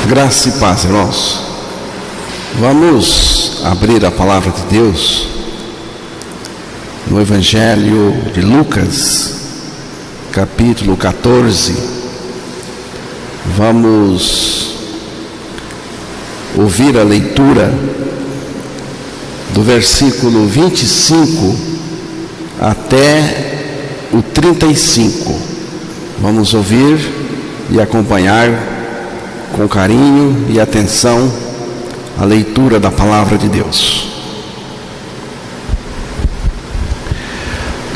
Graça e paz, irmãos. Vamos abrir a palavra de Deus no Evangelho de Lucas, capítulo 14. Vamos ouvir a leitura do versículo 25 até o 35. Vamos ouvir e acompanhar com carinho e atenção a leitura da palavra de Deus.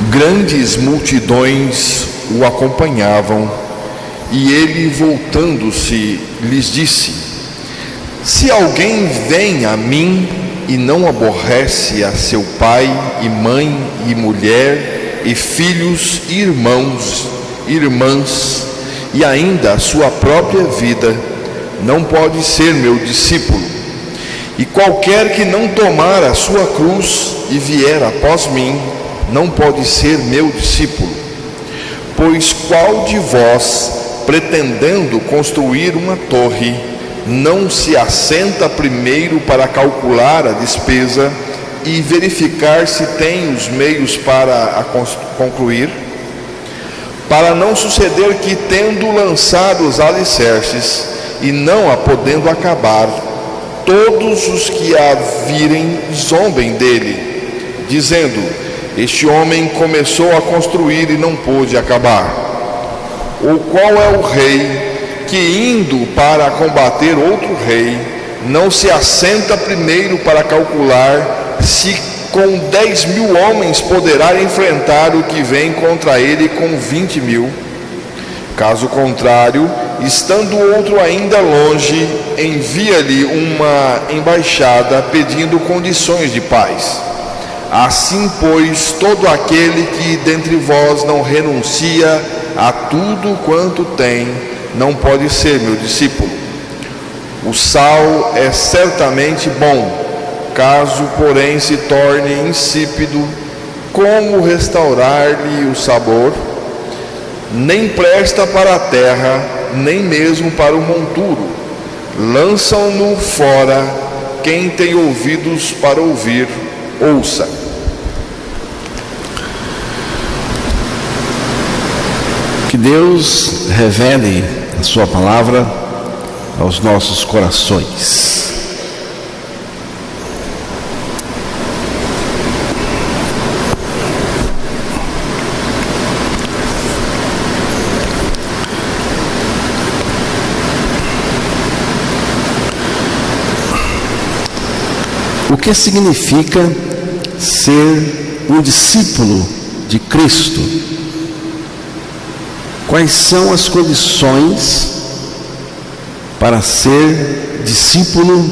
Grandes multidões o acompanhavam, e ele, voltando-se, lhes disse: Se alguém vem a mim e não aborrece a seu pai e mãe e mulher e filhos e irmãos, irmãs, e ainda a sua própria vida, não pode ser meu discípulo. E qualquer que não tomar a sua cruz e vier após mim, não pode ser meu discípulo. Pois qual de vós, pretendendo construir uma torre, não se assenta primeiro para calcular a despesa e verificar se tem os meios para a concluir? Para não suceder que, tendo lançado os alicerces e não a podendo acabar, todos os que a virem zombem dele, dizendo: Este homem começou a construir e não pôde acabar. Ou qual é o rei que, indo para combater outro rei, não se assenta primeiro para calcular se com 10.000 homens poderá enfrentar o que vem contra ele com 20.000? Caso contrário, estando outro ainda longe, envia-lhe uma embaixada pedindo condições de paz. Assim, pois, todo aquele que dentre vós não renuncia a tudo quanto tem, não pode ser meu discípulo. O sal é certamente bom, caso, porém, se torne insípido, como restaurar-lhe o sabor? Nem presta para a terra, nem mesmo para o monturo. Lançam-no fora. Quem tem ouvidos para ouvir, ouça. Que Deus revele a sua palavra aos nossos corações. O que significa ser um discípulo de Cristo? Quais são as condições para ser discípulo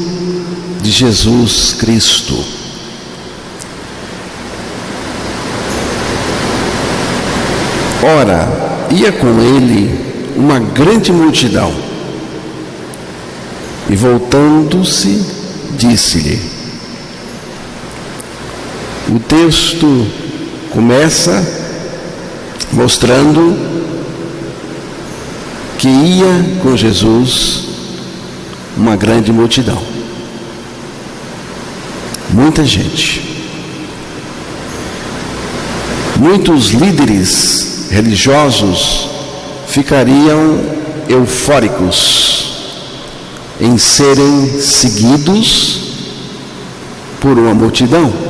de Jesus Cristo? Ora, ia com ele uma grande multidão, e voltando-se, disse-lhe. O texto começa mostrando que ia com Jesus uma grande multidão. Muita gente. Muitos líderes religiosos ficariam eufóricos em serem seguidos por uma multidão.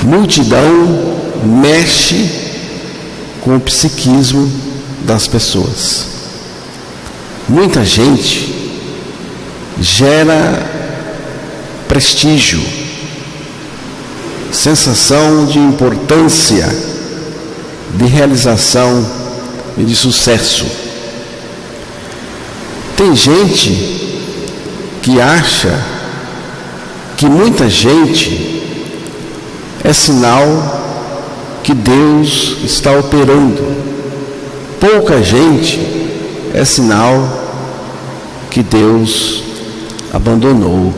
Multidão mexe com o psiquismo das pessoas. Muita gente gera prestígio, sensação de importância, de realização e de sucesso. Tem gente que acha que muita gente é sinal que Deus está operando. Pouca gente é sinal que Deus abandonou,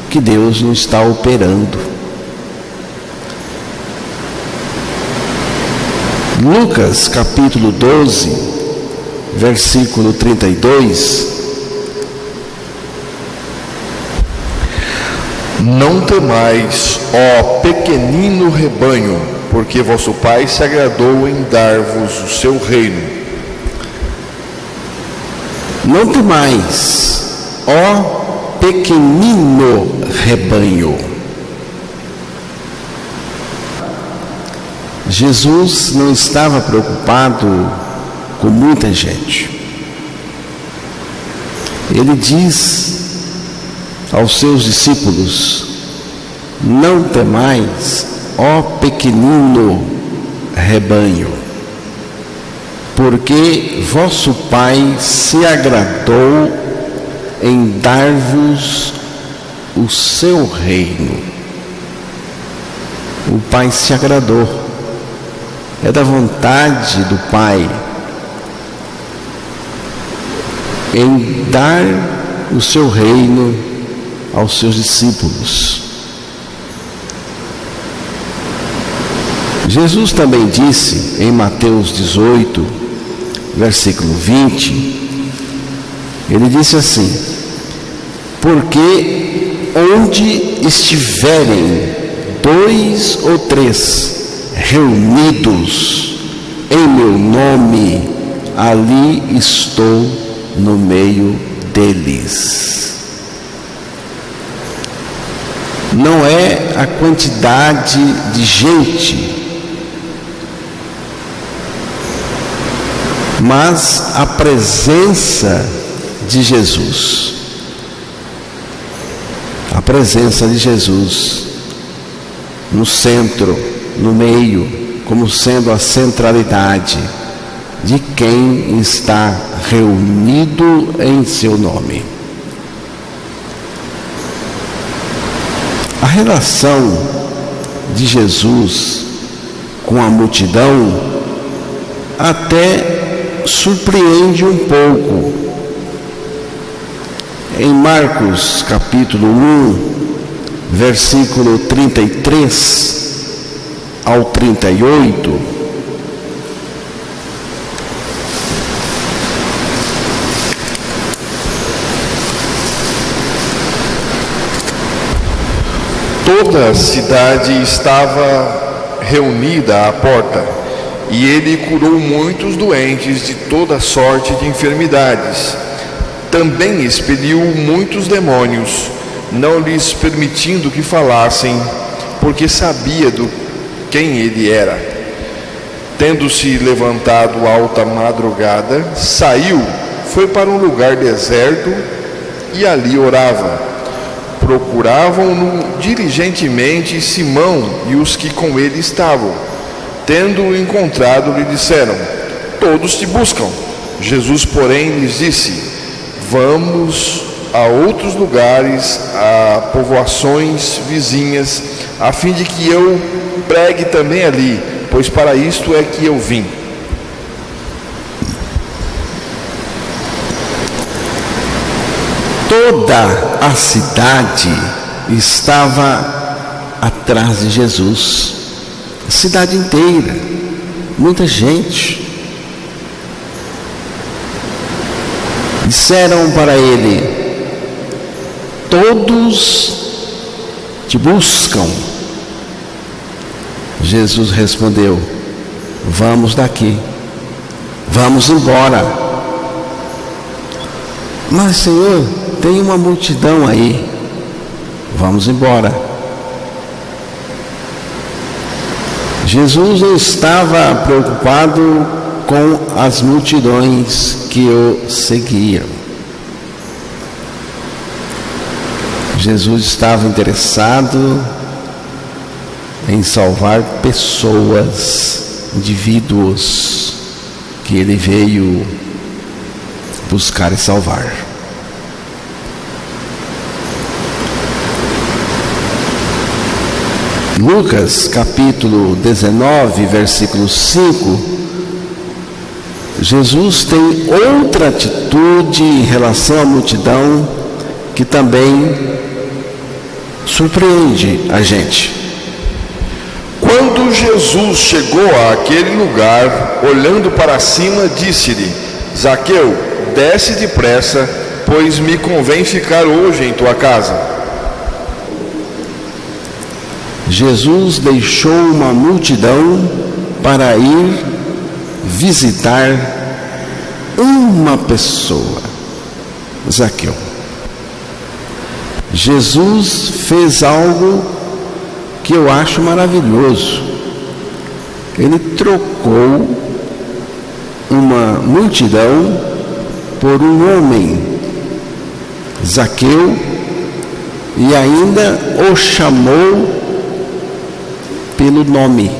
que Deus não está operando. Lucas capítulo 12 versículo 32. Não temais, ó pequenino rebanho, porque vosso Pai se agradou em dar-vos o seu reino. Não temais, ó pequenino rebanho. Jesus não estava preocupado com muita gente. Ele diz aos seus discípulos: não temais, ó pequenino rebanho, porque vosso Pai se agradou em dar-vos o seu reino. O Pai se agradou, é da vontade do Pai em dar o seu reino aos seus discípulos. Jesus também disse em Mateus 18, versículo 20, ele disse assim: porque onde estiverem 2 ou 3 reunidos em meu nome, ali estou no meio deles. Não é a quantidade de gente, mas a presença de Jesus. A presença de Jesus no centro, no meio, como sendo a centralidade de quem está reunido em seu nome. A relação de Jesus com a multidão até surpreende um pouco. Em Marcos capítulo 1, versículo 33 ao 38, toda a cidade estava reunida à porta, e ele curou muitos doentes de toda sorte de enfermidades. Também expeliu muitos demônios, não lhes permitindo que falassem, porque sabia quem ele era. Tendo-se levantado alta madrugada, saiu, foi para um lugar deserto e ali orava. Procuravam-no diligentemente Simão e os que com ele estavam. Tendo-o encontrado, lhe disseram: todos te buscam. Jesus, porém, lhes disse: vamos a outros lugares, a povoações vizinhas, a fim de que eu pregue também ali, pois para isto é que eu vim. Toda a cidade estava atrás de Jesus. A cidade inteira, muita gente. Disseram para ele: todos te buscam. Jesus respondeu: vamos daqui, vamos embora. Mas, Senhor, tem uma multidão aí. Vamos embora. Jesus não estava preocupado com as multidões que o seguiam. Jesus estava interessado em salvar pessoas, indivíduos que ele veio buscar e salvar. Lucas capítulo 19, versículo 5, Jesus tem outra atitude em relação à multidão que também surpreende a gente. Quando Jesus chegou àquele lugar, olhando para cima, disse-lhe: Zaqueu, desce depressa, pois me convém ficar hoje em tua casa. Jesus deixou uma multidão para ir visitar uma pessoa, Zaqueu. Jesus fez algo que eu acho maravilhoso. Ele trocou uma multidão por um homem, Zaqueu, e ainda o chamou pelo nome.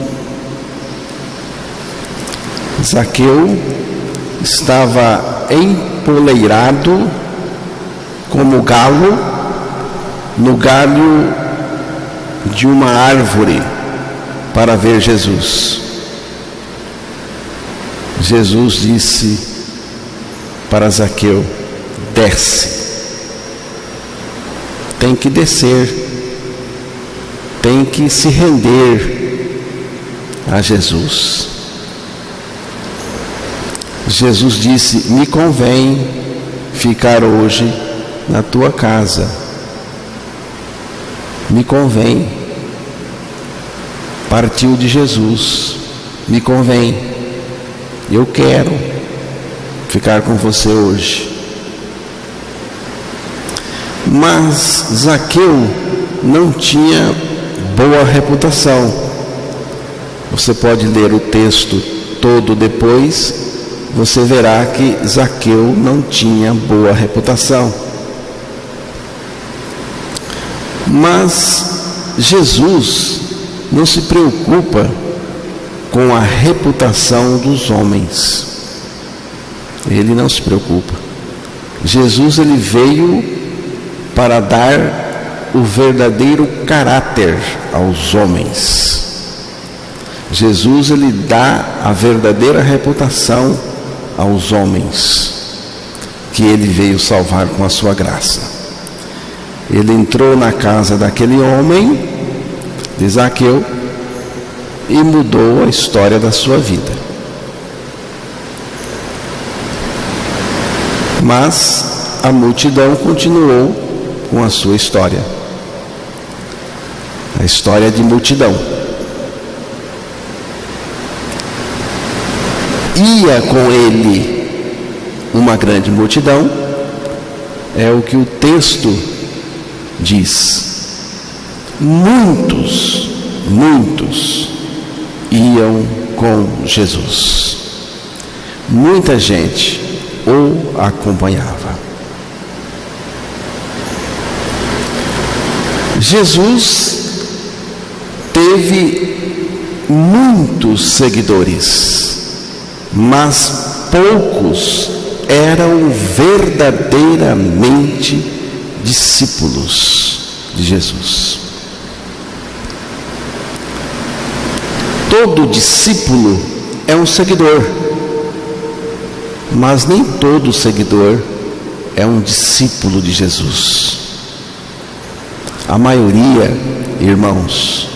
Zaqueu estava empoleirado como galo no galho de uma árvore para ver Jesus. Jesus disse para Zaqueu: desce. Tem que descer, tem que se render a Jesus. Jesus disse: me convém ficar hoje na tua casa. Me convém. Partiu de Jesus. Me convém. Eu quero ficar com você hoje. Mas Zaqueu não tinha boa reputação. Você pode ler o texto todo depois, você verá que Zaqueu não tinha boa reputação. Mas Jesus não se preocupa com a reputação dos homens. Ele não se preocupa. Jesus, ele veio para dar o verdadeiro caráter aos homens. Jesus, ele dá a verdadeira reputação aos homens que ele veio salvar com a sua graça. Ele entrou na casa daquele homem, de Zaqueu, e mudou a história da sua vida. Mas a multidão continuou com a sua história. A história de multidão. Ia com ele uma grande multidão, é o que o texto diz. Muitos iam com Jesus. Muita gente o acompanhava. Jesus teve muitos seguidores, mas poucos eram verdadeiramente discípulos de Jesus. Todo discípulo é um seguidor, mas nem todo seguidor é um discípulo de Jesus. A maioria, irmãos,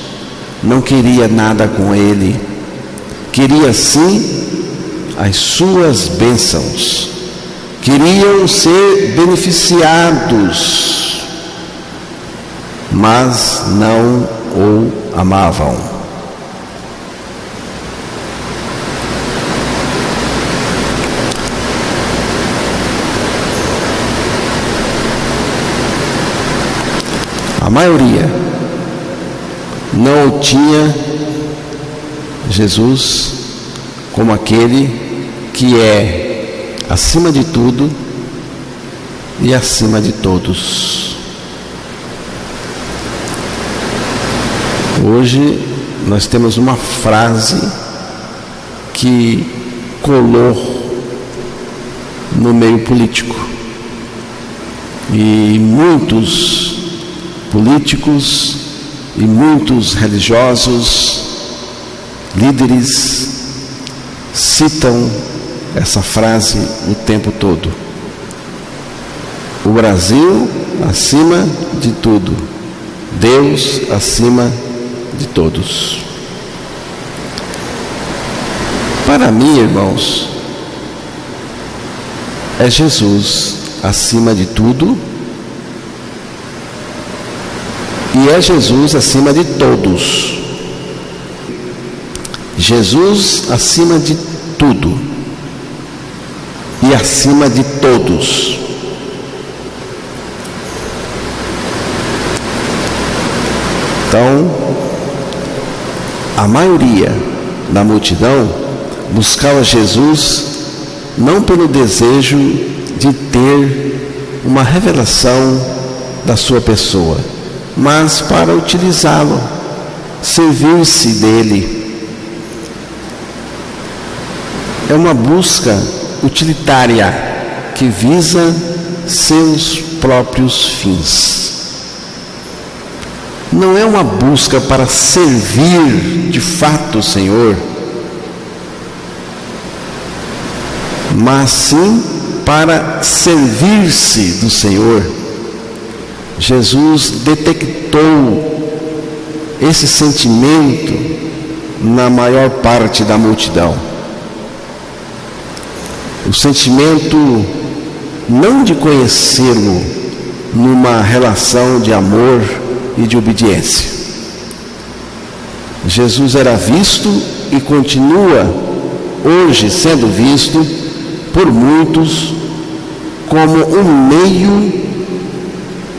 não queria nada com ele, queria sim as suas bênçãos, queriam ser beneficiados, mas não o amavam. A maioria não tinha Jesus como aquele que é acima de tudo e acima de todos. Hoje nós temos uma frase que colou no meio político, e muitos políticos e muitos religiosos, líderes, citam essa frase o tempo todo. O Brasil acima de tudo, Deus acima de todos. Para mim, irmãos, é Jesus acima de tudo e é Jesus acima de todos. Jesus acima de tudo e acima de todos. Então, a maioria da multidão buscava Jesus não pelo desejo de ter uma revelação da sua pessoa, mas para utilizá-lo, servir-se dele. É uma busca utilitária que visa seus próprios fins. Não é uma busca para servir de fato o Senhor, mas sim para servir-se do Senhor. Jesus detectou esse sentimento na maior parte da multidão. O sentimento não de conhecê-lo numa relação de amor e de obediência. Jesus era visto e continua hoje sendo visto por muitos como um meio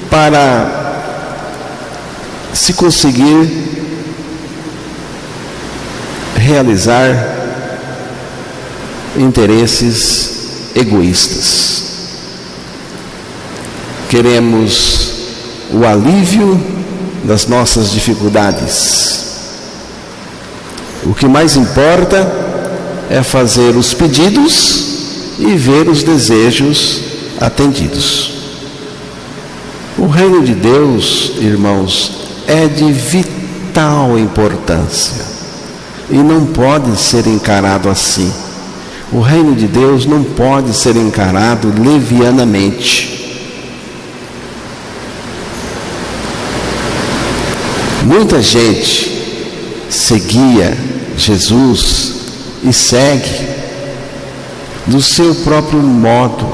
para se conseguir realizar interesses egoístas. Queremos o alívio das nossas dificuldades. O que mais importa é fazer os pedidos e ver os desejos atendidos. O reino de Deus, irmãos, é de vital importância e não pode ser encarado assim. O reino de Deus não pode ser encarado levianamente. Muita gente seguia Jesus e segue do seu próprio modo,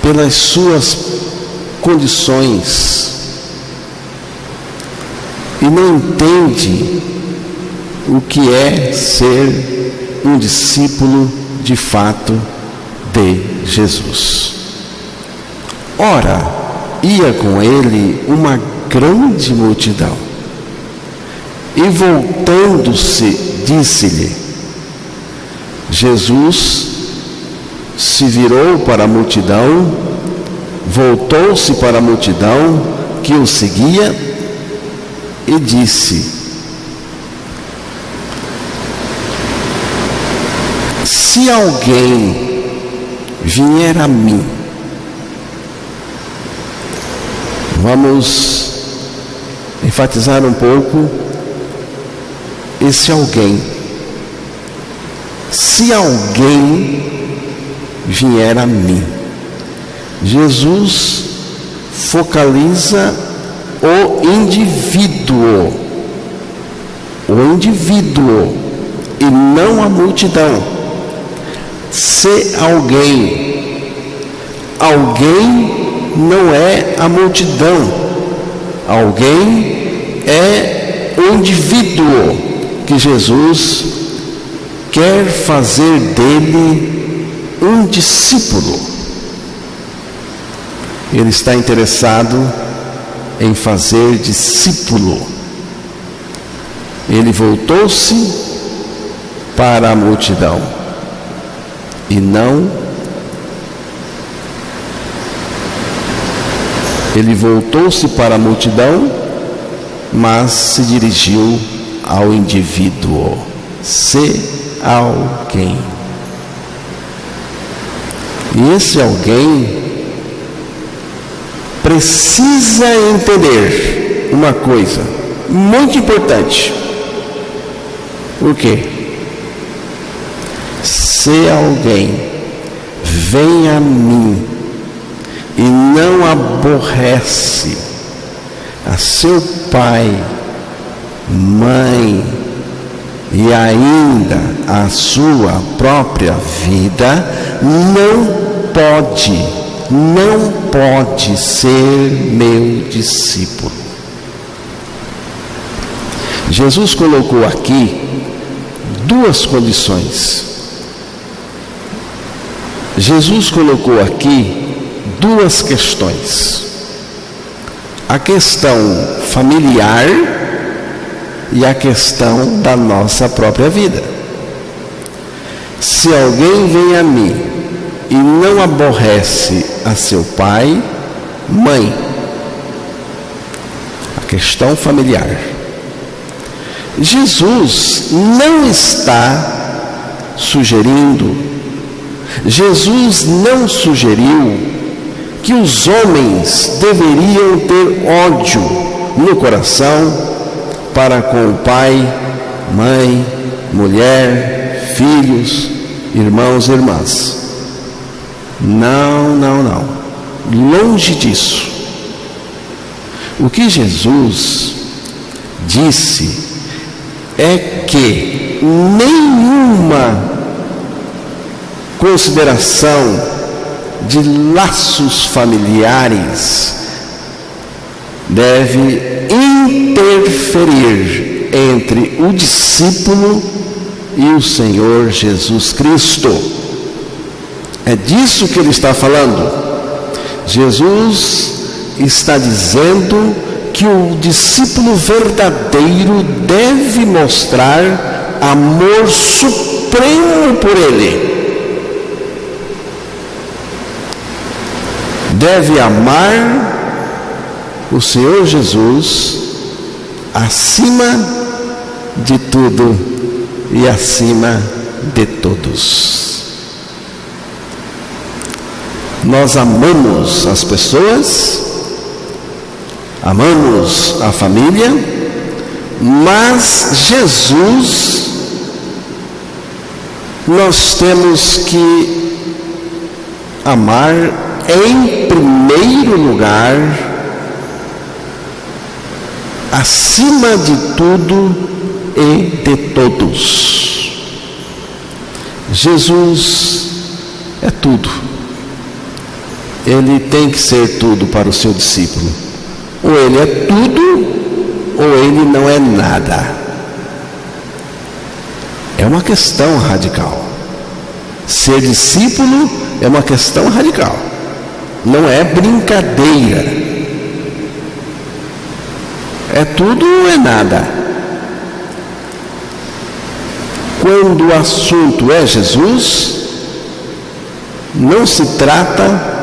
pelas suas condições, e não entende o que é ser um discípulo de fato de Jesus. Ora, ia com ele uma grande multidão, e voltando-se, disse-lhe. Jesus se virou para a multidão, voltou-se para a multidão que o seguia e disse: se alguém vier a mim, vamos enfatizar um pouco esse alguém. Se alguém vier a mim, Jesus focaliza o indivíduo e não a multidão. Se alguém não é a multidão, alguém é o indivíduo que Jesus quer fazer dele um discípulo. Ele está interessado em fazer discípulo. Ele voltou-se para a multidão e não. Ele voltou-se para a multidão, mas se dirigiu ao indivíduo. Se alguém. E esse alguém precisa entender uma coisa muito importante. O quê? Se alguém vem a mim e não aborrece a seu pai, mãe, e ainda a sua própria vida, não pode ser meu discípulo. Jesus colocou aqui duas condições. Jesus colocou aqui duas questões: a questão familiar e a questão da nossa própria vida. Se alguém vem a mim e não aborrece a seu pai, mãe, a questão familiar. Jesus não está sugerindo, Jesus não sugeriu que os homens deveriam ter ódio no coração para com o pai, mãe, mulher, filhos, irmãos e irmãs. Não. Longe disso. O que Jesus disse é que nenhuma consideração de laços familiares deve interferir entre o discípulo e o Senhor Jesus Cristo. É disso que ele está falando. Jesus está dizendo que o discípulo verdadeiro deve mostrar amor supremo por ele. Deve amar o Senhor Jesus acima de tudo e acima de todos. Nós amamos as pessoas, amamos a família, mas Jesus nós temos que amar em primeiro lugar, acima de tudo e de todos. Jesus é tudo. Ele tem que ser tudo para o seu discípulo. Ou ele é tudo, ou ele não é nada. É uma questão radical. Ser discípulo é uma questão radical. Não é brincadeira. É tudo ou é nada. Quando o assunto é Jesus, não se trata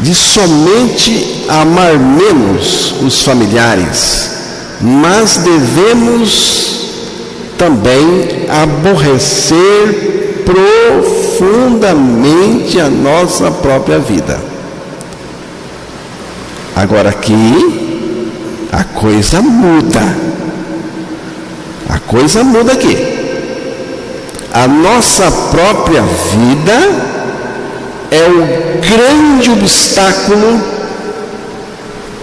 de somente amar menos os familiares, mas devemos também aborrecer profundamente a nossa própria vida. Agora aqui a coisa muda. A coisa muda aqui. A nossa própria vida é o grande obstáculo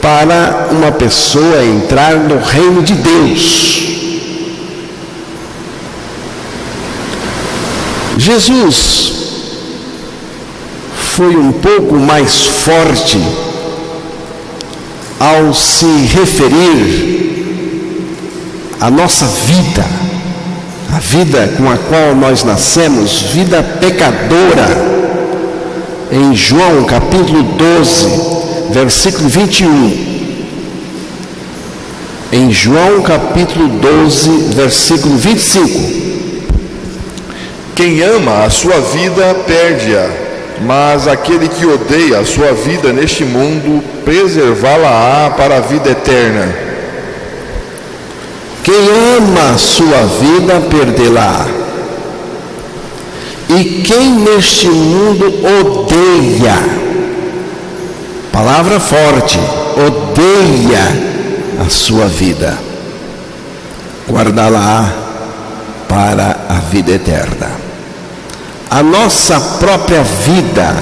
para uma pessoa entrar no reino de Deus. Jesus foi um pouco mais forte ao se referir à nossa vida, a vida com a qual nós nascemos, vida pecadora. Em João capítulo 12, versículo 21. Em João capítulo 12, versículo 25. Quem ama a sua vida perde-a, mas aquele que odeia a sua vida neste mundo, preservá-la-á para a vida eterna. Quem ama a sua vida perdê-la. E quem neste mundo odeia, palavra forte, odeia a sua vida, guardá-la para a vida eterna. A nossa própria vida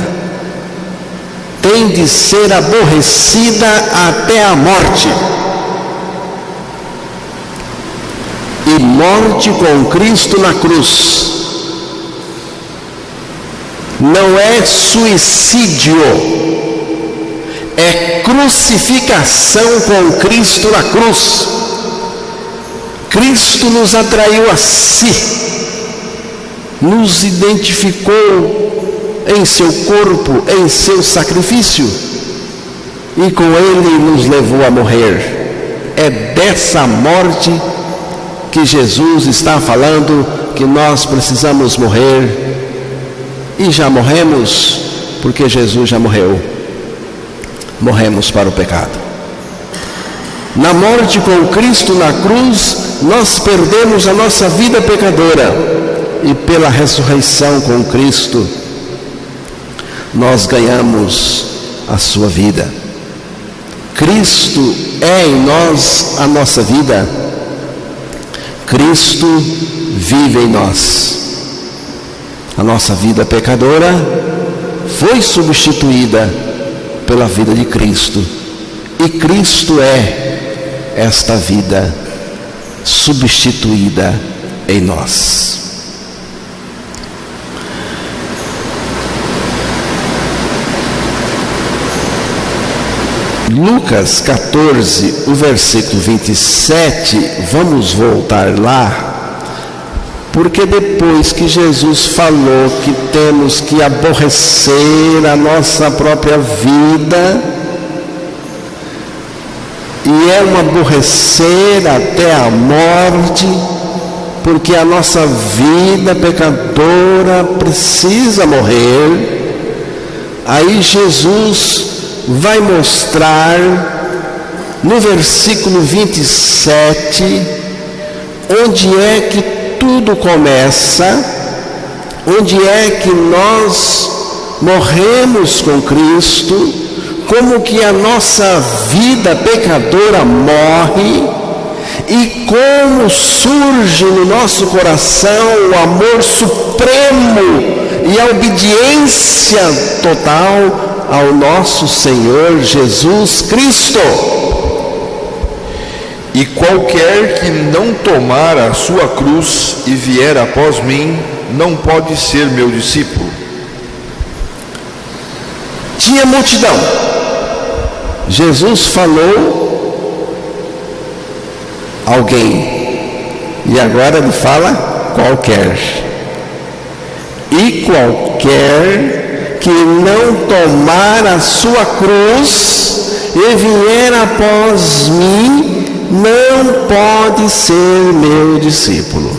tem de ser aborrecida até a morte. e morte com Cristo na cruz. Não é suicídio, é crucificação com Cristo na cruz. Cristo nos atraiu a si, nos identificou em seu corpo, em seu sacrifício, e com ele nos levou a morrer. É dessa morte que Jesus está falando que nós precisamos morrer, e já morremos, porque Jesus já morreu. Morremos para o pecado. Na morte com Cristo na cruz, nós perdemos a nossa vida pecadora, e pela ressurreição com Cristo, nós ganhamos a sua vida. Cristo é em nós a nossa vida. Cristo vive em nós. A nossa vida pecadora foi substituída pela vida de Cristo. E Cristo é esta vida substituída em nós. Lucas 14, o versículo 27, vamos voltar lá, porque depois que Jesus falou que temos que aborrecer a nossa própria vida, e é um aborrecer até a morte, porque a nossa vida pecadora precisa morrer, aí Jesus vai mostrar no versículo 27 onde é que tudo começa, onde é que nós morremos com Cristo, como que a nossa vida pecadora morre e como surge no nosso coração o amor supremo e a obediência total ao nosso Senhor Jesus Cristo. E qualquer que não tomar a sua cruz e vier após mim, não pode ser meu discípulo. Tinha multidão. Jesus falou alguém, e agora ele fala qualquer. E qualquer que não tomar a sua cruz e vier após mim, não pode ser meu discípulo.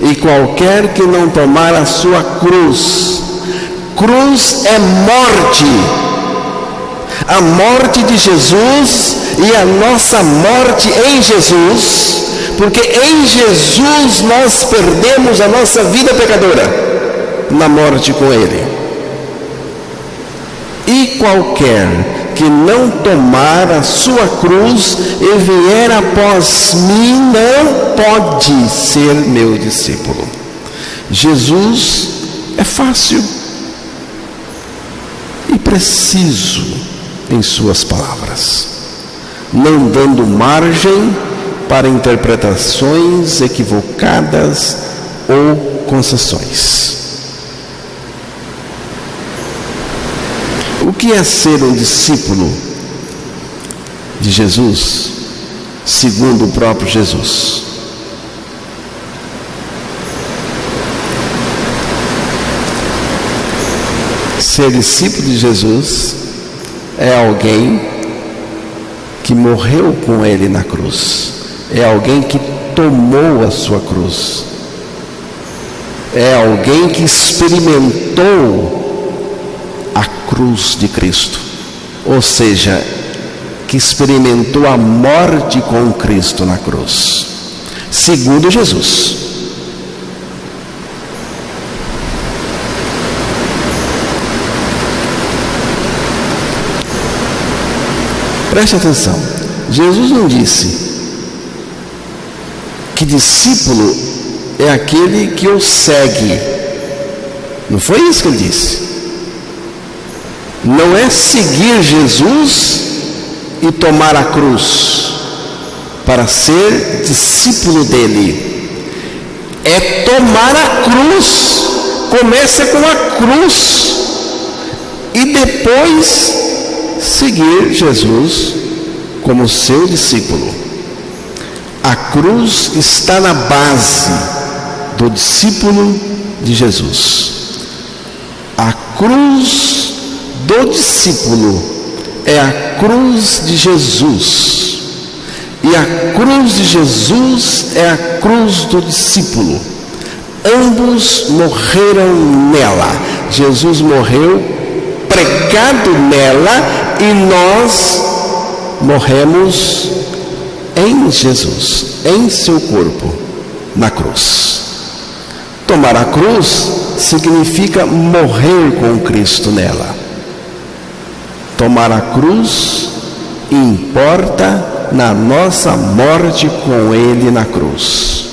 E qualquer que não tomar a sua cruz, cruz é morte, a morte de Jesus e a nossa morte em Jesus, porque em Jesus nós perdemos a nossa vida pecadora, na morte com Ele. E qualquer que não tomar a sua cruz e vier após mim, não pode ser meu discípulo. Jesus é fácil e preciso em suas palavras, não dando margem para interpretações equivocadas ou concessões. O que é ser um discípulo de Jesus, segundo o próprio Jesus? Ser discípulo de Jesus é alguém que morreu com Ele na cruz, é alguém que tomou a sua cruz, é alguém que experimentou a cruz de Cristo, ou seja, que experimentou a morte com Cristo na cruz, segundo Jesus. Preste atenção, Jesus não disse que discípulo é aquele que o segue, não foi isso que ele disse. Não é seguir Jesus e tomar a cruz, para ser discípulo dele, é tomar a cruz. Começa com a cruz e depois seguir Jesus como seu discípulo. A cruz está na base do discípulo de Jesus. A cruz do discípulo é a cruz de Jesus. E a cruz de Jesus é a cruz do discípulo. Ambos morreram nela. Jesus morreu pregado nela e nós morremos em Jesus, em seu corpo, na cruz. Tomar a cruz significa morrer com Cristo nela. Tomar a cruz importa na nossa morte com Ele na cruz.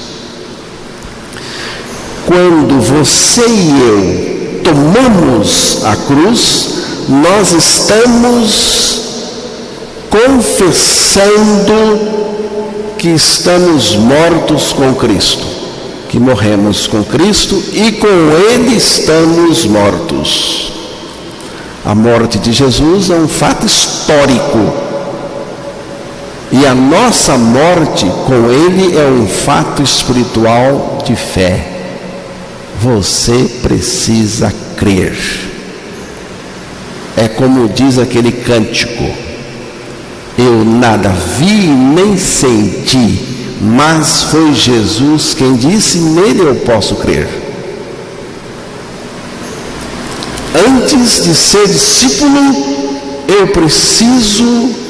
Quando você e eu tomamos a cruz, nós estamos confessando que estamos mortos com Cristo, que morremos com Cristo e com Ele estamos mortos. A morte de Jesus é um fato histórico e a nossa morte com Ele é um fato espiritual de fé. Você precisa crer. É como diz aquele cântico: eu nada vi nem senti, mas foi Jesus quem disse, nele eu posso crer. Antes de ser discípulo, eu preciso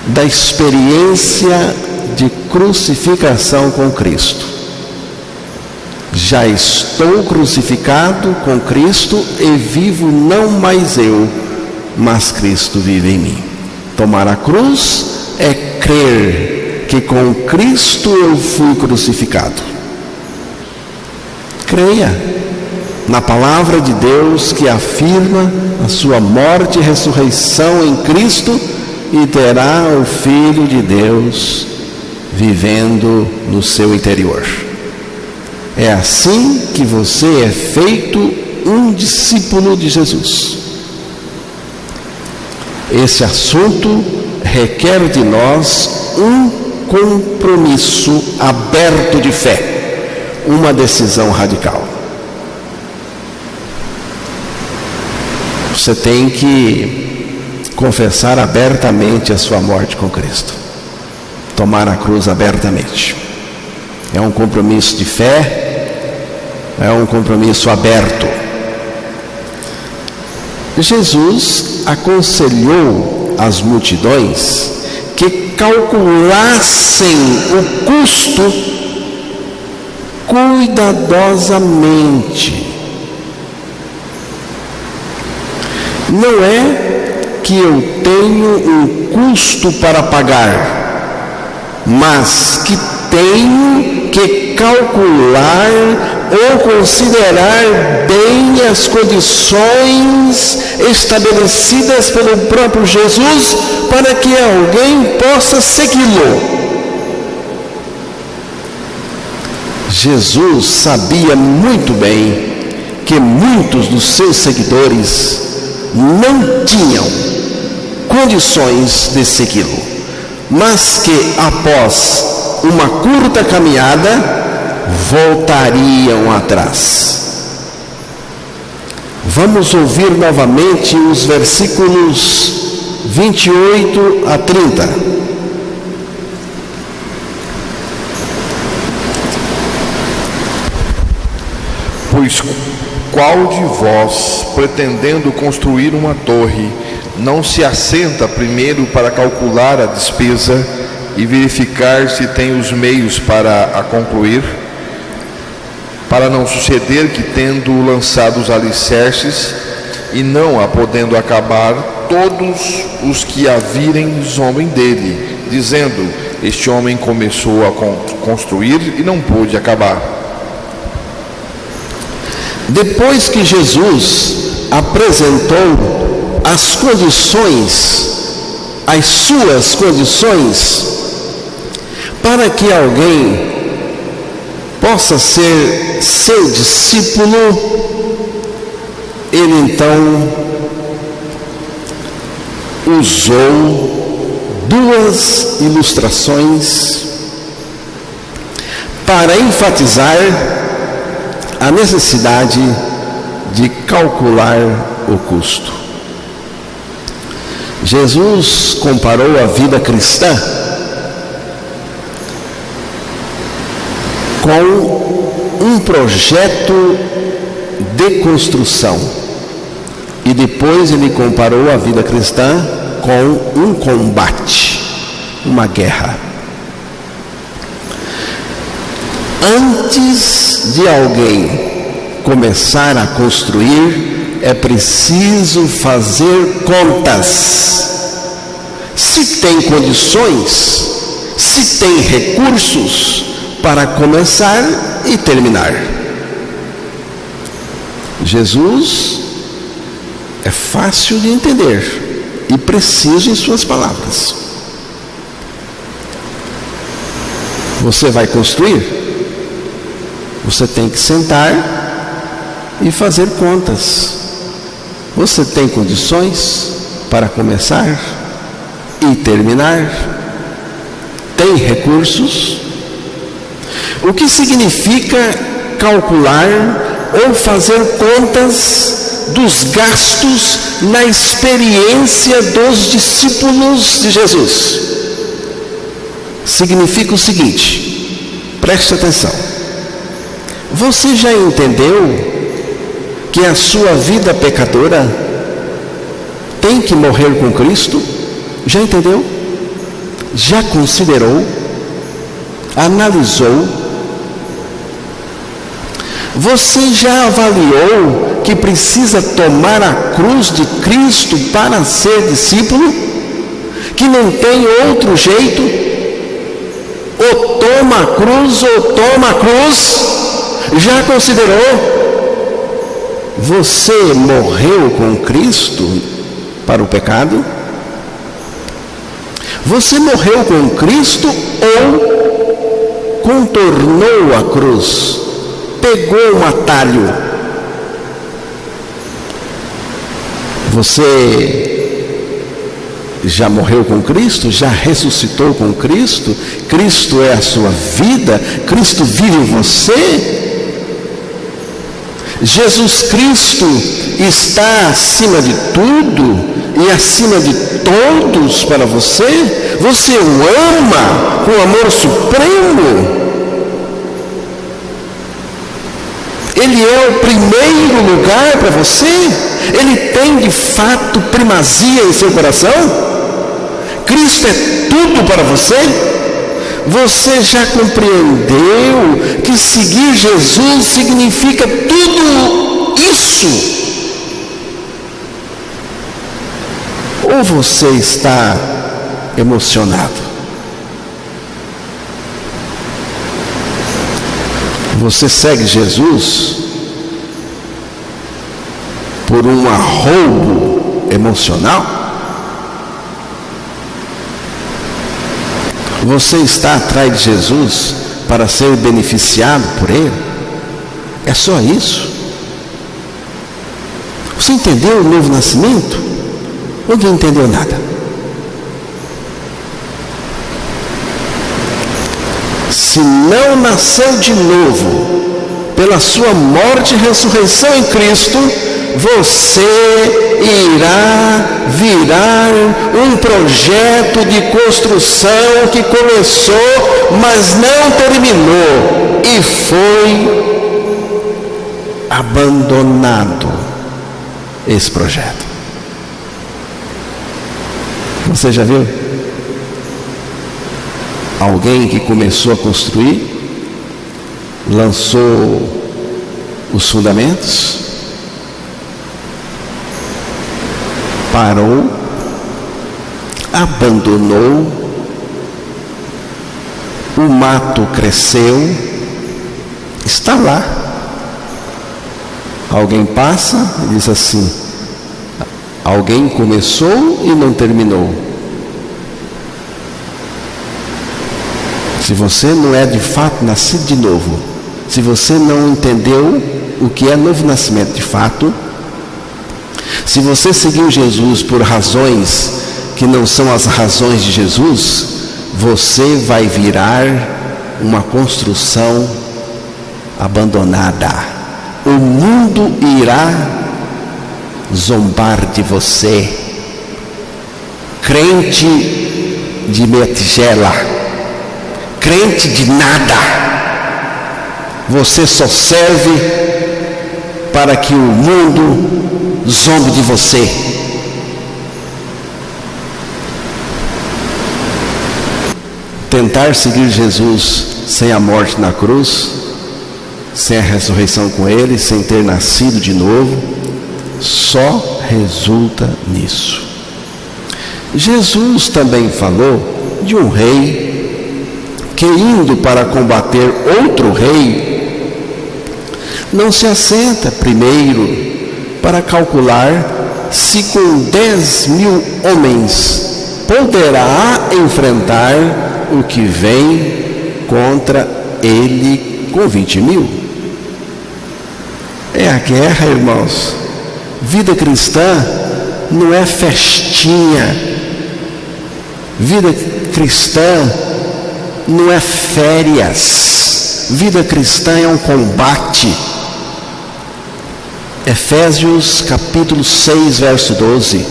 da experiência de crucificação com Cristo. Já estou crucificado com Cristo e vivo não mais eu, mas Cristo vive em mim. Tomar a cruz é crer que com Cristo eu fui crucificado. Creia na palavra de Deus que afirma a sua morte e ressurreição em Cristo e terá o Filho de Deus vivendo no seu interior. É assim que você é feito um discípulo de Jesus. Esse assunto requer de nós um compromisso aberto de fé, uma decisão radical. Você tem que confessar abertamente a sua morte com Cristo, tomar a cruz abertamente. É um compromisso de fé, é um compromisso aberto. Jesus aconselhou as multidões que calculassem o custo cuidadosamente. Não é que eu tenho um custo para pagar, mas que tenho que calcular ou considerar bem as condições estabelecidas pelo próprio Jesus para que alguém possa segui-lo. Jesus sabia muito bem que muitos dos seus seguidores não tinham condições de segui-lo, mas que após uma curta caminhada voltariam atrás. Vamos ouvir novamente os versículos 28 a 30. Pois qual de vós, pretendendo construir uma torre, não se assenta primeiro para calcular a despesa e verificar se tem os meios para a concluir? Para não suceder que, tendo lançado os alicerces e não a podendo acabar, todos os que a virem zombem dele, dizendo: este homem começou a construir e não pôde acabar. Depois que Jesus apresentou as condições, as suas condições Para que alguém possa ser seu discípulo, ele então usou duas ilustrações para enfatizar a necessidade de calcular o custo. Jesus comparou a vida cristã com um projeto de construção, e depois ele comparou a vida cristã com um combate, uma guerra. Antes de alguém começar a construir, é preciso fazer contas. Se tem condições, se tem recursos para começar e terminar. Jesus é fácil de entender e preciso em suas palavras. Você vai construir? Você tem que sentar e fazer contas. Você tem condições para começar e terminar? Tem recursos? O que significa calcular ou fazer contas dos gastos na experiência dos discípulos de Jesus? Significa o seguinte, preste atenção. Você já entendeu que a sua vida pecadora tem que morrer com Cristo? Já entendeu? Já considerou? Analisou? Você já avaliou que precisa tomar a cruz de Cristo para ser discípulo? Que não tem outro jeito? Ou toma a cruz ou toma a cruz? Já considerou? Você morreu com Cristo para o pecado? Você morreu com Cristo ou contornou a cruz? Pegou um atalho? Você já morreu com Cristo? Já ressuscitou com Cristo? Cristo é a sua vida? Cristo vive em você? Jesus Cristo está acima de tudo e acima de todos para você? Você o ama com amor supremo? Ele é o primeiro lugar para você? Ele tem de fato primazia em seu coração? Cristo é tudo para você? Você já compreendeu que seguir Jesus significa tudo isso? Ou você está emocionado? Você segue Jesus por um arroubo emocional? Você está atrás de Jesus para ser beneficiado por Ele? É só isso? Você entendeu o novo nascimento? Ou não entendeu nada? Se não nasceu de novo, pela sua morte e ressurreição em Cristo, você irá virar um projeto de construção que começou, mas não terminou, e foi abandonado esse projeto. Você já viu? Alguém que começou a construir, lançou os fundamentos, parou, abandonou, o mato cresceu, está lá. Alguém passa e diz assim: alguém começou e não terminou. Se você não é de fato nascido de novo, se você não entendeu o que é novo nascimento de fato, se você seguiu Jesus por razões que não são as razões de Jesus, você vai virar uma construção abandonada. O mundo irá zombar de você, crente de meia tigela, crente de nada. Você só serve para que o mundo zombe de você. Tentar seguir Jesus sem a morte na cruz, sem a ressurreição com Ele, sem ter nascido de novo, só resulta nisso. Jesus também falou de um rei que, indo para combater outro rei, não se assenta primeiro para calcular se com 10.000 homens poderá enfrentar o que vem contra ele com 20.000. É a guerra, irmãos. Vida cristã não é festinha. Vida cristã não é férias. Vida cristã é um combate. Efésios capítulo 6, verso 12.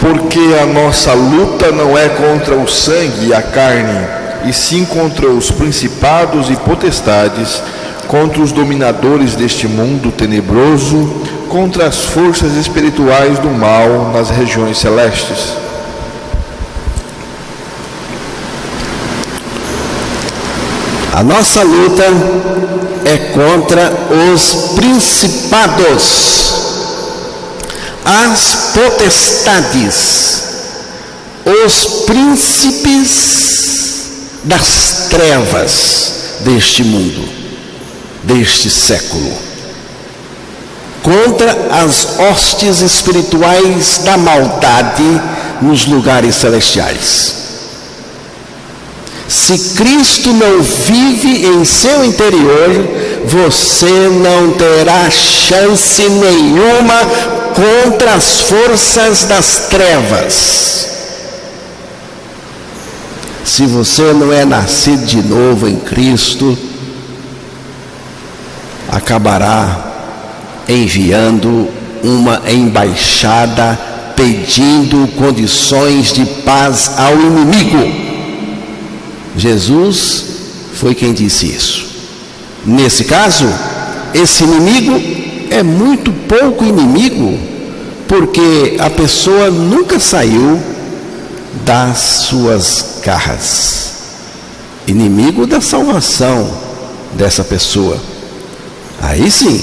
Porque a nossa luta não é contra o sangue e a carne, e sim contra os principados e potestades, contra os dominadores deste mundo tenebroso, contra as forças espirituais do mal nas regiões celestes. A nossa luta é contra os principados, as potestades, os príncipes das trevas deste mundo, deste século, contra as hostes espirituais da maldade nos lugares celestiais. Se Cristo não vive em seu interior, você não terá chance nenhuma contra as forças das trevas. Se você não é nascido de novo em Cristo, acabará enviando uma embaixada pedindo condições de paz ao inimigo. Jesus foi quem disse isso. Nesse caso, esse inimigo é muito pouco inimigo, porque a pessoa nunca saiu das suas garras. Inimigo da salvação dessa pessoa. Aí sim,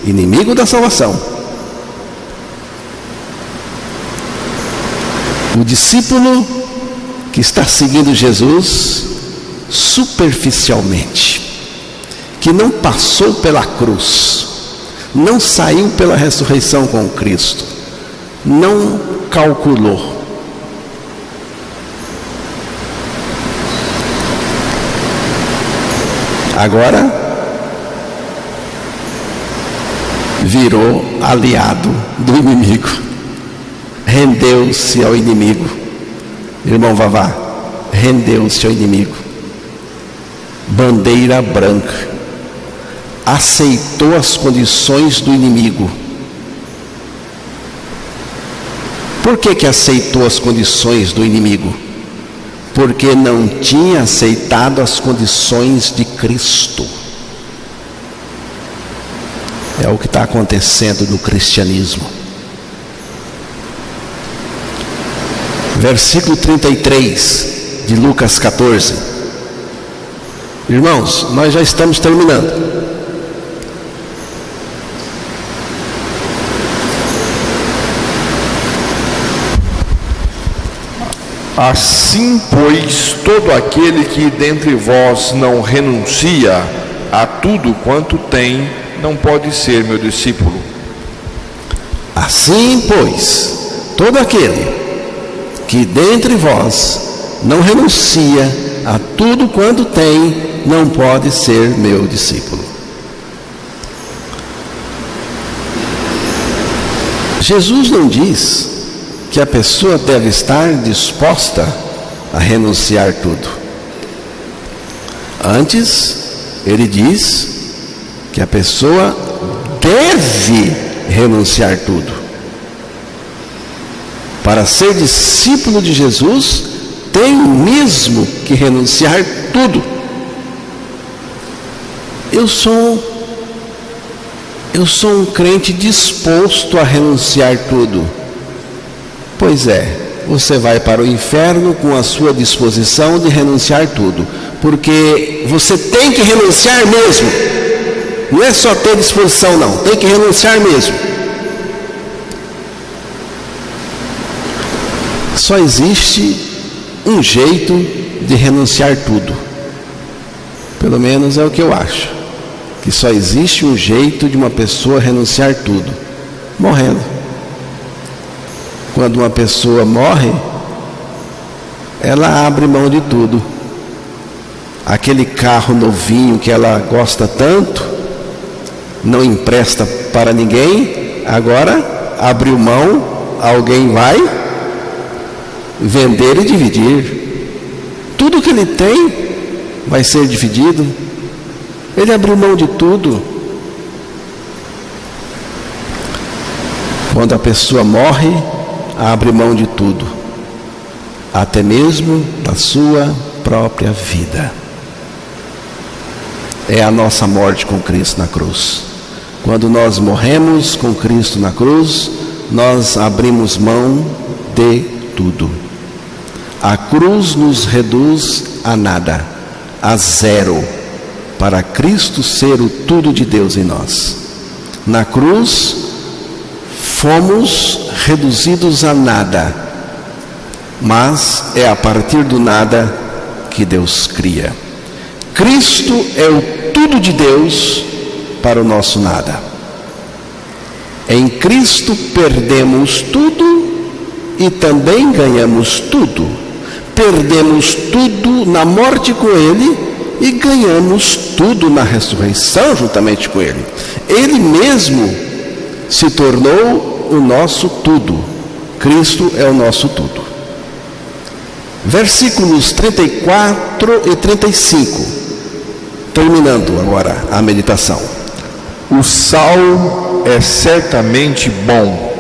inimigo da salvação. O discípulo que está seguindo Jesus superficialmente, que não passou pela cruz, não saiu pela ressurreição com Cristo, não calculou. Agora virou aliado do inimigo, rendeu-se ao inimigo. Irmão Vavá, rendeu-se ao inimigo. Bandeira branca. Aceitou as condições do inimigo. Por que aceitou as condições do inimigo? Porque não tinha aceitado as condições de Cristo. É o que está acontecendo no cristianismo. Versículo 33 de Lucas 14. Irmãos, nós já estamos terminando. Assim, pois, todo aquele que dentre vós não renuncia a tudo quanto tem, não pode ser meu discípulo. Assim, pois, todo aquele que dentre vós não renuncia a tudo quanto tem, não pode ser meu discípulo. Jesus não diz que a pessoa deve estar disposta a renunciar tudo. Antes, ele diz que a pessoa deve renunciar tudo. Para ser discípulo de Jesus, tem mesmo que renunciar tudo. Eu sou um crente disposto a renunciar tudo. Pois é, você vai para o inferno com a sua disposição de renunciar tudo, porque você tem que renunciar mesmo. Não é só ter disposição, não, tem que renunciar mesmo. Só existe um jeito de renunciar tudo. Pelo menos é o que eu acho. Que só existe um jeito de uma pessoa renunciar tudo: morrendo. Quando uma pessoa morre, ela abre mão de tudo. Aquele carro novinho que ela gosta tanto, não empresta para ninguém, agora abriu mão, alguém vai vender e dividir. Tudo que ele tem vai ser dividido. Ele abriu mão de tudo. Quando a pessoa morre, abre mão de tudo, até mesmo da sua própria vida. É a nossa morte com Cristo na cruz. Quando nós morremos com Cristo na cruz, nós abrimos mão de tudo. A cruz nos reduz a nada, a zero, para Cristo ser o tudo de Deus em nós. Na cruz, fomos reduzidos a nada, mas é a partir do nada que Deus cria. Cristo é o tudo de Deus para o nosso nada. Em Cristo perdemos tudo e também ganhamos tudo. Perdemos tudo na morte com Ele e ganhamos tudo na ressurreição juntamente com Ele. Ele mesmo se tornou o nosso tudo. Cristo é o nosso tudo. Versículos 34 e 35. Terminando agora a meditação. O sal é certamente bom,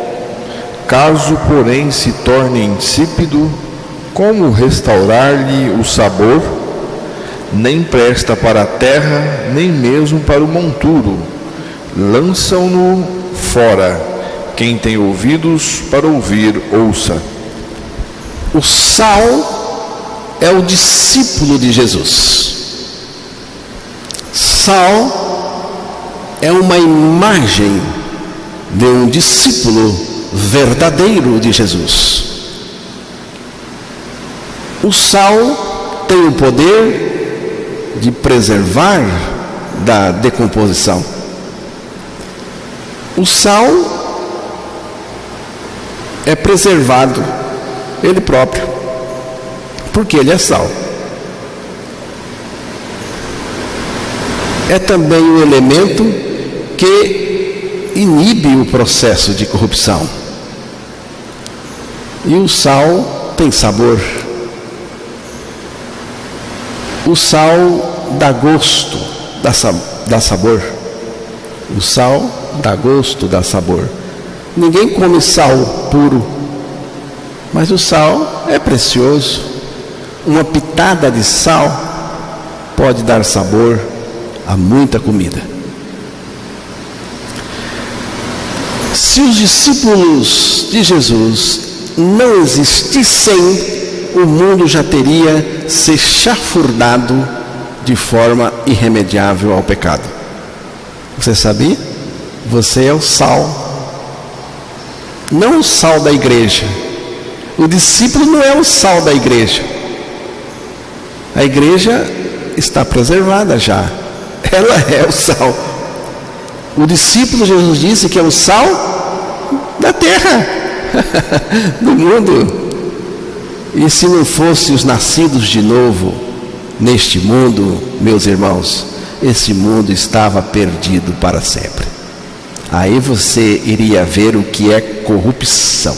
caso porém se torne insípido, como restaurar-lhe o sabor? Nem presta para a terra, nem mesmo para o monturo. Lançam-no fora. Quem tem ouvidos para ouvir, ouça. O sal é o discípulo de Jesus. Sal é uma imagem de um discípulo verdadeiro de Jesus. O sal tem o poder de preservar da decomposição. O sal é preservado ele próprio, porque ele é sal. É também um elemento que inibe o processo de corrupção. E o sal tem sabor. O sal dá gosto, dá sabor. O sal dá gosto, dá sabor. Ninguém come sal puro, mas o sal é precioso. Uma pitada de sal pode dar sabor a muita comida. Se os discípulos de Jesus não existissem, o mundo já teria se chafurdado de forma irremediável ao pecado. Você sabia? Você é o sal. Não o sal da igreja. O discípulo não é o sal da igreja. A igreja está preservada já. Ela é o sal. O discípulo, Jesus disse que é o sal da terra, do mundo. E se não fossem os nascidos de novo neste mundo, meus irmãos, esse mundo estava perdido para sempre. Aí você iria ver o que é corrupção.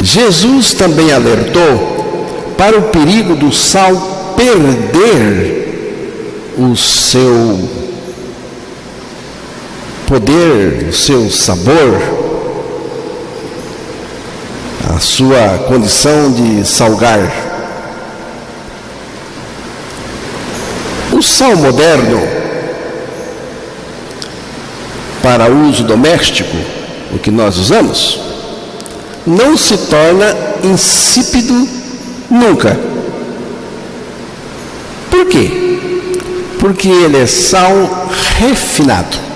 Jesus também alertou para o perigo do sal perder o seu poder, o seu sabor, a sua condição de salgar. O sal moderno, para uso doméstico, o que nós usamos, não se torna insípido nunca. Por quê? Porque ele é sal refinado.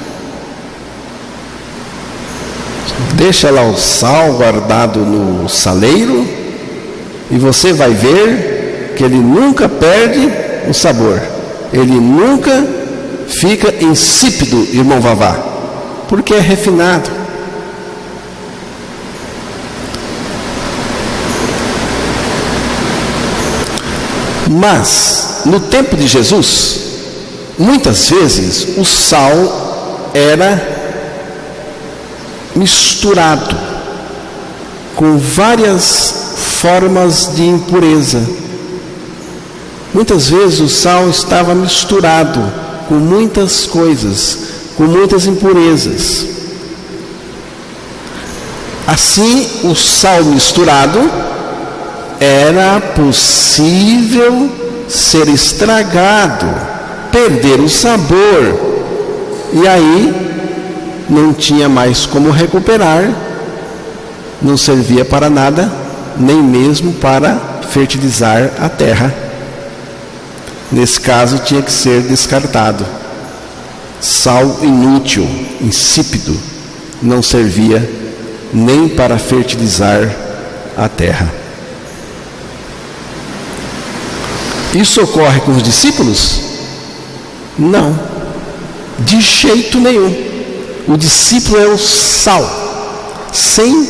Deixa lá o sal guardado no saleiro e você vai ver que ele nunca perde o sabor. Ele nunca fica insípido, irmão Vavá, porque é refinado. Mas, no tempo de Jesus, muitas vezes o sal era misturado com várias formas de impureza. Muitas vezes o sal estava misturado com muitas coisas, com muitas impurezas. Assim, o sal misturado era possível ser estragado, perder o sabor, e aí não tinha mais como recuperar, não servia para nada, nem mesmo para fertilizar a terra. Nesse caso tinha que ser descartado. Sal inútil, insípido, não servia nem para fertilizar a terra. Isso ocorre com os discípulos? Não, de jeito nenhum. O discípulo é o sal, sem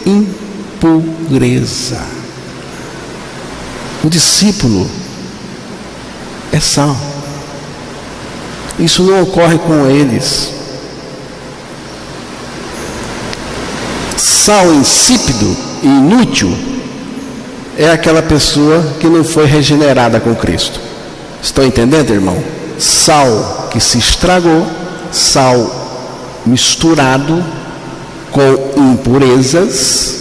impureza. O discípulo é sal. Isso não ocorre com eles. Sal insípido e inútil é aquela pessoa que não foi regenerada com Cristo. Estão entendendo, irmão? Sal que se estragou, sal misturado com impurezas,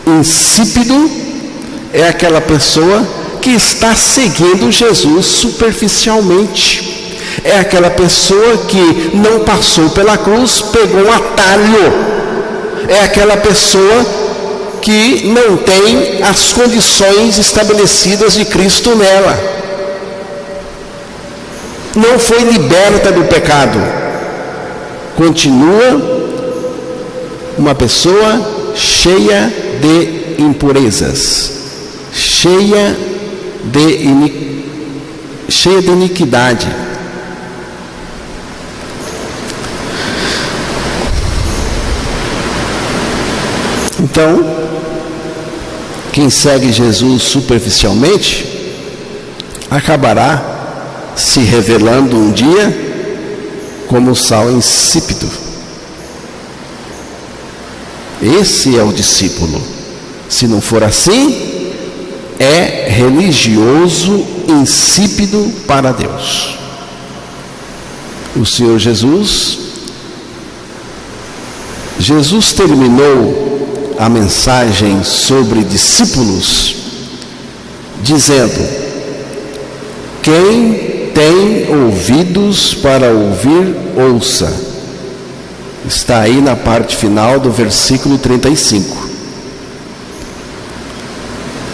insípido, é aquela pessoa que está seguindo Jesus superficialmente. É aquela pessoa que não passou pela cruz, pegou um atalho. É aquela pessoa que não tem as condições estabelecidas de Cristo nela. Não foi liberta do pecado. Continua uma pessoa cheia de impurezas, cheia de iniquidade. Então, quem segue Jesus superficialmente acabará se revelando um dia como sal insípido. Esse é o discípulo. Se não for assim, é religioso insípido para Deus. O Senhor Jesus terminou a mensagem sobre discípulos dizendo: quem tem ouvidos para ouvir, ouça. Está aí na parte final do versículo 35.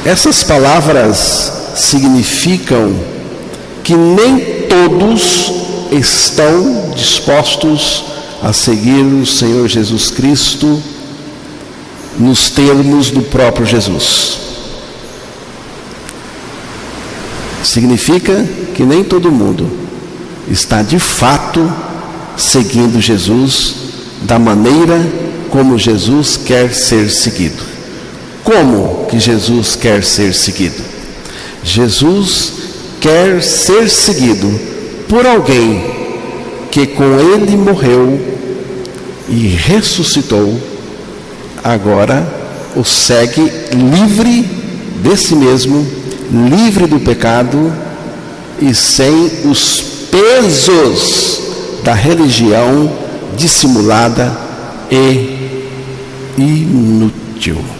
Essas palavras significam que nem todos estão dispostos a seguir o Senhor Jesus Cristo nos termos do próprio Jesus. Significa que nem todo mundo está de fato seguindo Jesus da maneira como Jesus quer ser seguido. Como que Jesus quer ser seguido? Jesus quer ser seguido por alguém que com ele morreu e ressuscitou, agora o segue livre de si mesmo, livre do pecado e sem os pesos da religião dissimulada e inútil.